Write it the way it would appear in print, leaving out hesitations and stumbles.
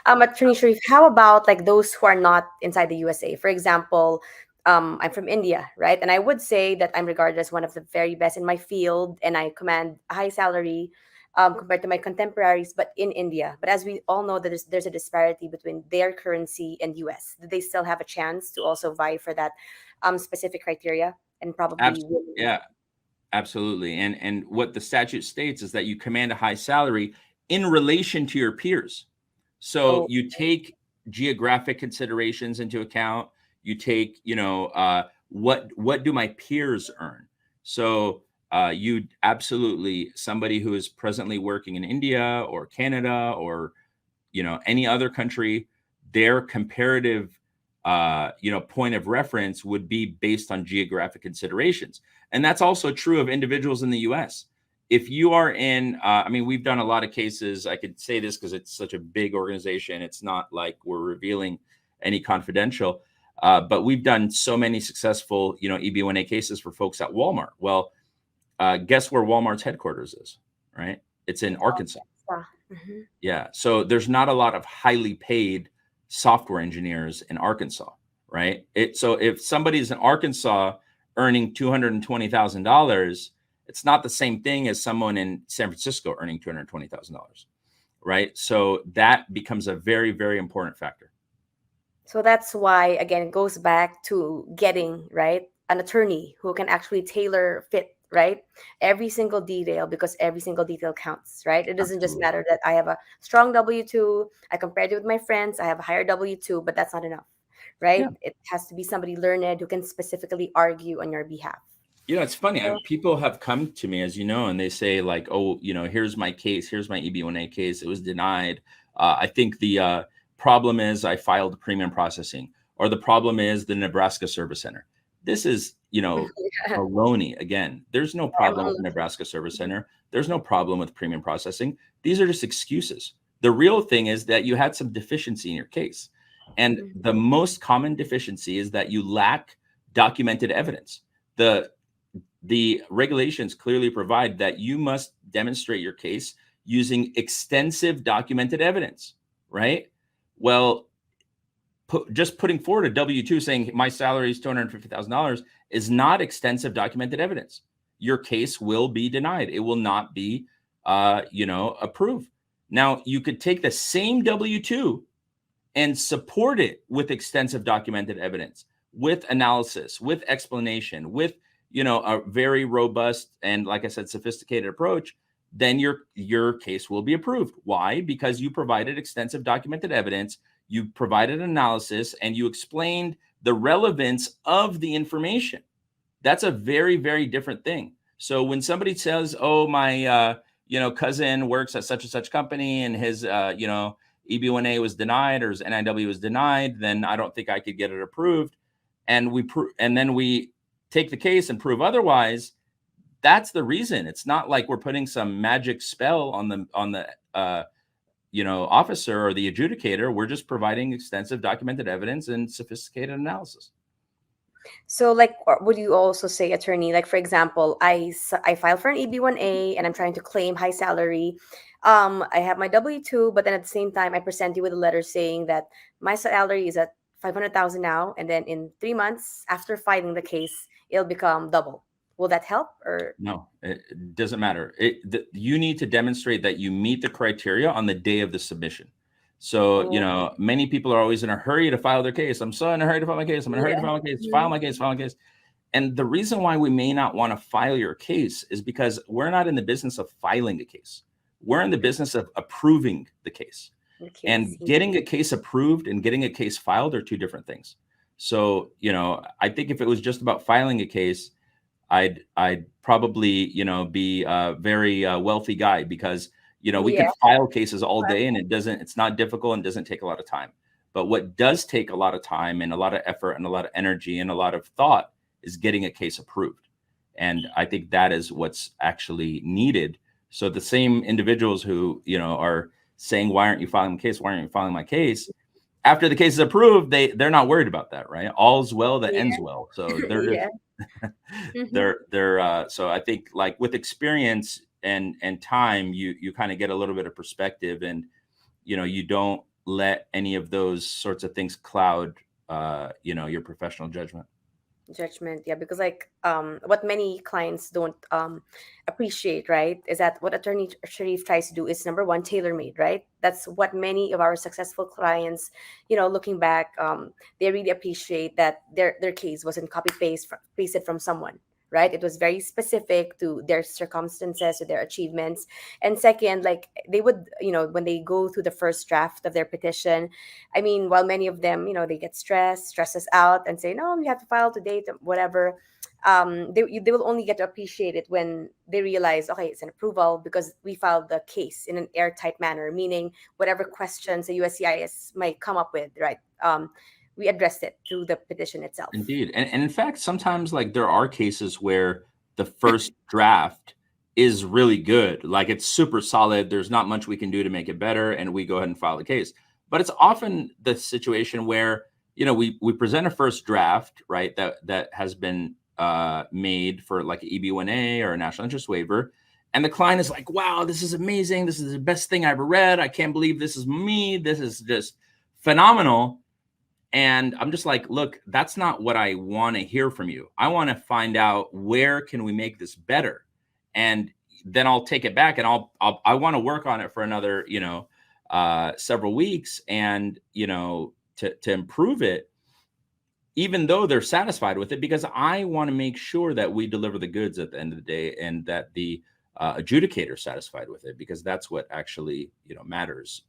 Attorney Sharif, how about like those who are not inside the USA? For example, I'm from India, right? And I would say that I'm regarded as one of the very best in my field, and I command a high salary compared to my contemporaries, but in India. But as we all know, that there's a disparity between their currency and US. Do they still have a chance to also vie for that specific criteria and probably Absolutely. win? Yeah, absolutely. And what the statute states is that you command a high salary in relation to your peers. So Oh, you take geographic considerations into account. You take, what do my peers earn? So you absolutely, somebody who is presently working in India or Canada or any other country, their comparative point of reference would be based on geographic considerations. And that's also true of individuals in the US. If you are in we've done a lot of cases. I could say this because it's such a big organization. It's not like we're revealing any confidential, but we've done so many successful EB1A cases for folks at Walmart. Well, guess where Walmart's headquarters is, right? It's in it's Arkansas. Arkansas. Mhm. Yeah. So there's not a lot of highly paid software engineers in Arkansas, right? So if somebody's in Arkansas earning $220,000, it's not the same thing as someone in San Francisco earning $220,000, right? So that becomes a very, very important factor. So that's why, again, it goes back to getting, right, an attorney who can actually tailor fit, right, every single detail, because every single detail counts, right? It doesn't just Absolutely. matter that I have a strong W-2, I compared it with my friends, I have a higher W-2, but that's not enough, Yeah. right? It has to be somebody learned who can specifically argue on your behalf. It's funny. So, People have come to me, as you know, and they say like, "Oh, here's my case. Here's my EB1A case. It was denied. I think the problem is I filed premium processing, or the problem is the Nebraska Service Center." This is, yeah, baloney. Again, there's no I'm problem with the unlucky. Nebraska Service Center. There's no problem with premium processing. These are just excuses. The real thing is that you had some deficiency in your case, and Mhm. the most common deficiency is that you lack documented evidence. The regulations clearly provide that you must demonstrate your case using extensive documented evidence, right? Well, just putting forward a W-2 saying my salary is $250,000 is not extensive documented evidence. Your case will be denied. It will not be, approved. Now, you could take the same W-2 and support it with extensive documented evidence, with analysis, with explanation, with a very robust and, like I said, sophisticated approach. Then your case will be approved. Why? Because you provided extensive documented evidence, you provided analysis, and you explained the relevance of the information. That's a very, very different thing. So when somebody says, "Oh, my cousin works at such and such company, and his EB1A was denied or his NIW was denied," then I don't think I could get it approved. And then we take the case and prove otherwise. That's the reason. It's not like we're putting some magic spell on the officer or the adjudicator. We're just providing extensive documented evidence and sophisticated analysis. So, like, would you also say, attorney, like, for example, I filed for an EB1A and I'm trying to claim high salary. I have my W-2, but then at the same time, I present you with a letter saying that my salary is at 500,000 now, and then in 3 months after filing the case, it'll become double. Will that help? Or No, it doesn't matter. You need to demonstrate that you meet the criteria on the day of the submission. So, oh, many people are always in a hurry to file their case. I'm so in a hurry to file my case. I'm in a hurry to yeah. file my case, file Mhm. my case, file my case. And the reason why we may not want to file your case is because we're not in the business of filing a case. We're in the business of approving the case. The case. And getting a case approved and getting a case filed are two different things. So, I think if it was just about filing a case, I'd probably, be a very wealthy guy, because, we Yeah. could file cases all day and it's not difficult and doesn't take a lot of time. But what does take a lot of time and a lot of effort and a lot of energy and a lot of thought is getting a case approved. And I think that is what's actually needed. So the same individuals who, are saying, "Why aren't you filing my case? Why aren't you filing my case?" After the case is approved, they're not worried about that, right? All's well that ends Yeah. well. So they're Yeah. just Mhm. so I think, like, with experience and time, you kind of get a little bit of perspective, and you don't let any of those sorts of things cloud, your professional judgment. Judgment, yeah, because like what many clients don't appreciate, right, is that what attorney Sharif tries to do is number one, tailor made, right? That's what many of our successful clients, looking back, they really appreciate that their case wasn't copy pasted from someone, right? It was very specific to their circumstances, to their achievements. And second, like they would, when they go through the first draft of their petition, I mean, while many of them, they get stresses out and say, no, you have to file today, whatever. They will only get to appreciate it when they realize, okay, it's an approval because we filed the case in an airtight manner, meaning whatever questions the USCIS might come up with, right? We addressed it through the petition itself. Indeed. And in fact, sometimes like there are cases where the first draft is really good. Like it's super solid. There's not much we can do to make it better. And we go ahead and file the case. But it's often the situation where, we present a first draft, right? That has been made for like an EB1A or a national interest waiver. And the client is like, wow, this is amazing. This is the best thing I ever read. I can't believe this is me. This is just phenomenal. And I'm just like, look, that's not what I want to hear from you. I want to find out where can we make this better, and then I'll take it back and I want to work on it for another, several weeks, and to improve it, even though they're satisfied with it, because I want to make sure that we deliver the goods at the end of the day, and that the adjudicator is satisfied with it, because that's what actually matters